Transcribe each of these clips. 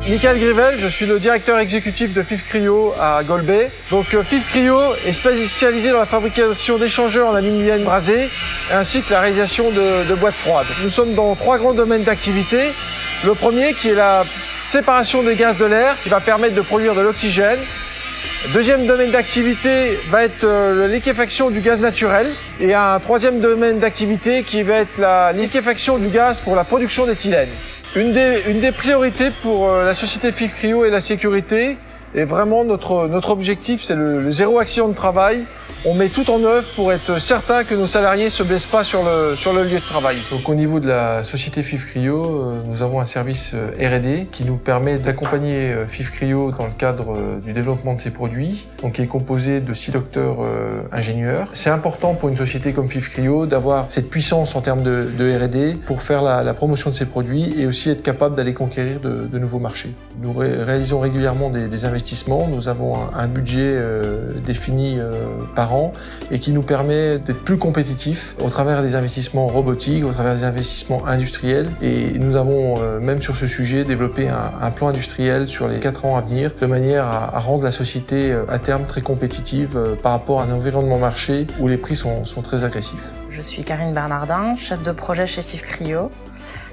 Michael Grivel, je suis le directeur exécutif de FIF Cryo à Golbey. Donc FIF Cryo est spécialisé dans la fabrication d'échangeurs en aluminium brasé ainsi que la réalisation de boîtes froides. Nous sommes dans 3 grands domaines d'activité. Le premier qui est la séparation des gaz de l'air qui va permettre de produire de l'oxygène. Deuxième domaine d'activité va être la liquéfaction du gaz naturel. Et un troisième domaine d'activité qui va être la liquéfaction du gaz pour la production d'éthylène. Une des priorités pour la société FIF Cryo est la sécurité. Et vraiment, notre objectif, c'est le zéro accident de travail. On met tout en œuvre pour être certain que nos salariés ne se blessent pas sur le lieu de travail. Donc au niveau de la société FIF Cryo, nous avons un service R&D qui nous permet d'accompagner FIF Cryo dans le cadre du développement de ses produits, donc qui est composé de 6 docteurs ingénieurs. C'est important pour une société comme FIF Cryo d'avoir cette puissance en termes de R&D pour faire la promotion de ses produits et aussi être capable d'aller conquérir de nouveaux marchés. Nous réalisons régulièrement des investissements. Nous avons un budget défini par an et qui nous permet d'être plus compétitifs au travers des investissements robotiques, au travers des investissements industriels. Et nous avons même sur ce sujet développé un plan industriel sur les 4 ans à venir de manière à rendre la société à terme très compétitive par rapport à un environnement marché où les prix sont très agressifs. Je suis Karine Bernardin, chef de projet chez FIF Cryo,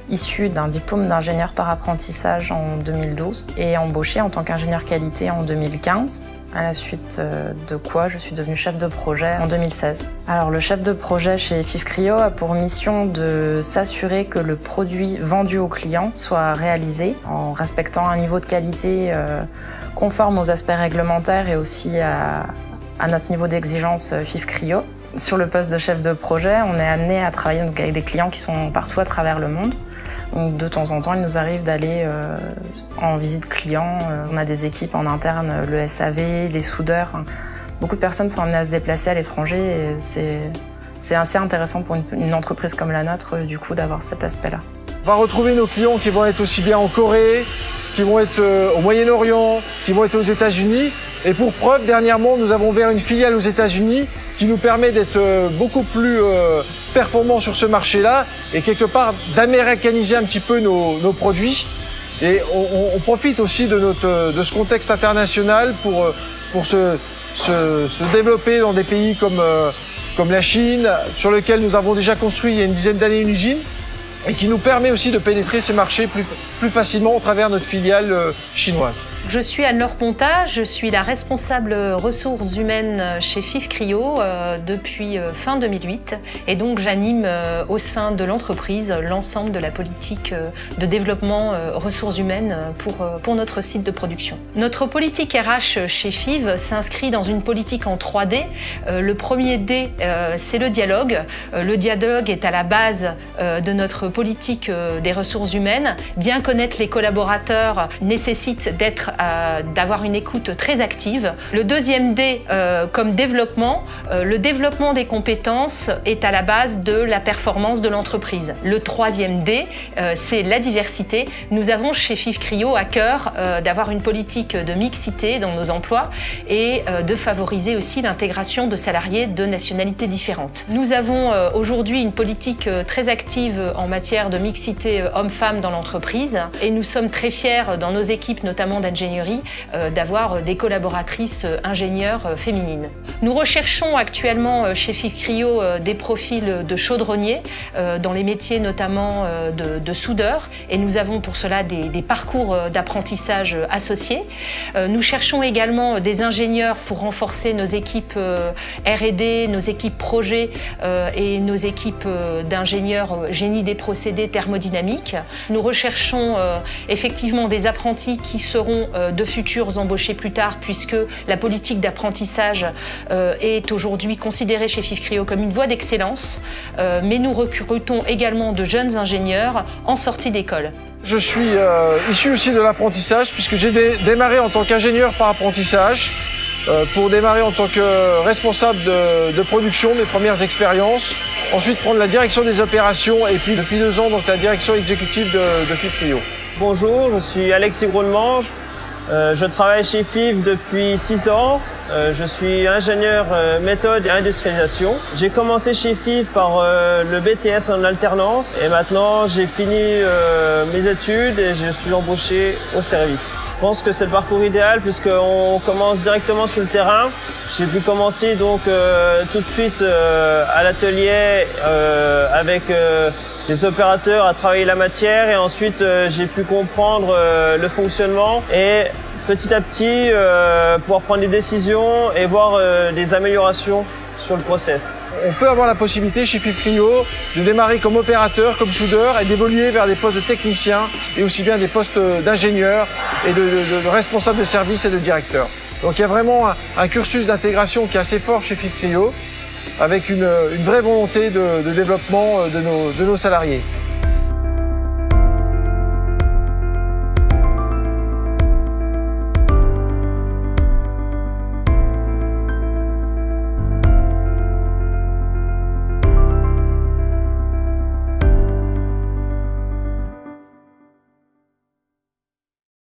issue d'un diplôme d'ingénieur par apprentissage en 2012 et embauchée en tant qu'ingénieur qualité en 2015. À la suite de quoi je suis devenue chef de projet en 2016. Alors le chef de projet chez FIF Cryo a pour mission de s'assurer que le produit vendu au client soit réalisé en respectant un niveau de qualité conforme aux aspects réglementaires et aussi à notre niveau d'exigence FIF Cryo. Sur le poste de chef de projet, on est amené à travailler donc, avec des clients qui sont partout à travers le monde. Donc, de temps en temps, il nous arrive d'aller en visite client. On a des équipes en interne, le SAV, les soudeurs. Beaucoup de personnes sont amenées à se déplacer à l'étranger et c'est assez intéressant pour une entreprise comme la nôtre, du coup, d'avoir cet aspect-là. On va retrouver nos clients qui vont être aussi bien en Corée, qui vont être au Moyen-Orient, qui vont être aux États-Unis. Et pour preuve, dernièrement, nous avons ouvert une filiale aux États-Unis qui nous permet d'être beaucoup plus performants sur ce marché-là et quelque part d'américaniser un petit peu nos produits. Et on profite aussi de ce contexte international pour se développer dans des pays comme la Chine, sur lequel nous avons déjà construit il y a une dizaine d'années une usine, et qui nous permet aussi de pénétrer ces marchés plus facilement au travers de notre filiale chinoise. Je suis Anne-Laure Ponta, je suis la responsable ressources humaines chez FIF Cryo depuis fin 2008 et donc j'anime au sein de l'entreprise l'ensemble de la politique de développement ressources humaines pour notre site de production. Notre politique RH chez FIV s'inscrit dans une politique en 3D. Le premier D, c'est le dialogue. Le dialogue est à la base de notre politique des ressources humaines. Bien connaître les collaborateurs nécessite d'avoir une écoute très active. Le deuxième D, comme développement, le développement des compétences est à la base de la performance de l'entreprise. Le troisième D, c'est la diversité. Nous avons chez FIF Cryo à cœur d'avoir une politique de mixité dans nos emplois et de favoriser aussi l'intégration de salariés de nationalités différentes. Nous avons aujourd'hui une politique très active en matière de mixité hommes-femmes dans l'entreprise et nous sommes très fiers dans nos équipes, notamment d'ingénierie, d'avoir des collaboratrices ingénieures féminines. Nous recherchons actuellement chez FIF Cryo des profils de chaudronniers dans les métiers notamment de soudeurs et nous avons pour cela des parcours d'apprentissage associés. Nous cherchons également des ingénieurs pour renforcer nos équipes R&D, nos équipes projets et nos équipes d'ingénieurs génie des procédés thermodynamiques. Nous recherchons effectivement des apprentis qui seront de futurs embauchés plus tard puisque la politique d'apprentissage est aujourd'hui considérée chez FIF Cryo comme une voie d'excellence, mais nous recrutons également de jeunes ingénieurs en sortie d'école. Je suis issu aussi de l'apprentissage puisque j'ai démarré en tant qu'ingénieur par apprentissage pour démarrer en tant que responsable de production, mes premières expériences, ensuite prendre la direction des opérations et puis depuis 2 ans donc la direction exécutive de FIF Cryo. Bonjour, je suis Alexis Gros-Demange, Je travaille chez FIF depuis 6 ans. Je suis ingénieur méthode et industrialisation. J'ai commencé chez FIF par le BTS en alternance et maintenant j'ai fini mes études et je suis embauché au service. Je pense que c'est le parcours idéal puisqu'on commence directement sur le terrain. J'ai pu commencer donc tout de suite à l'atelier avec des opérateurs à travailler la matière et ensuite j'ai pu comprendre le fonctionnement et petit à petit pouvoir prendre des décisions et voir des améliorations sur le process. On peut avoir la possibilité chez FIF Cryo de démarrer comme opérateur, comme soudeur et d'évoluer vers des postes de technicien et aussi bien des postes d'ingénieur et de responsable de service et de directeur. Donc il y a vraiment un cursus d'intégration qui est assez fort chez FIF Cryo avec une vraie volonté de développement de nos salariés.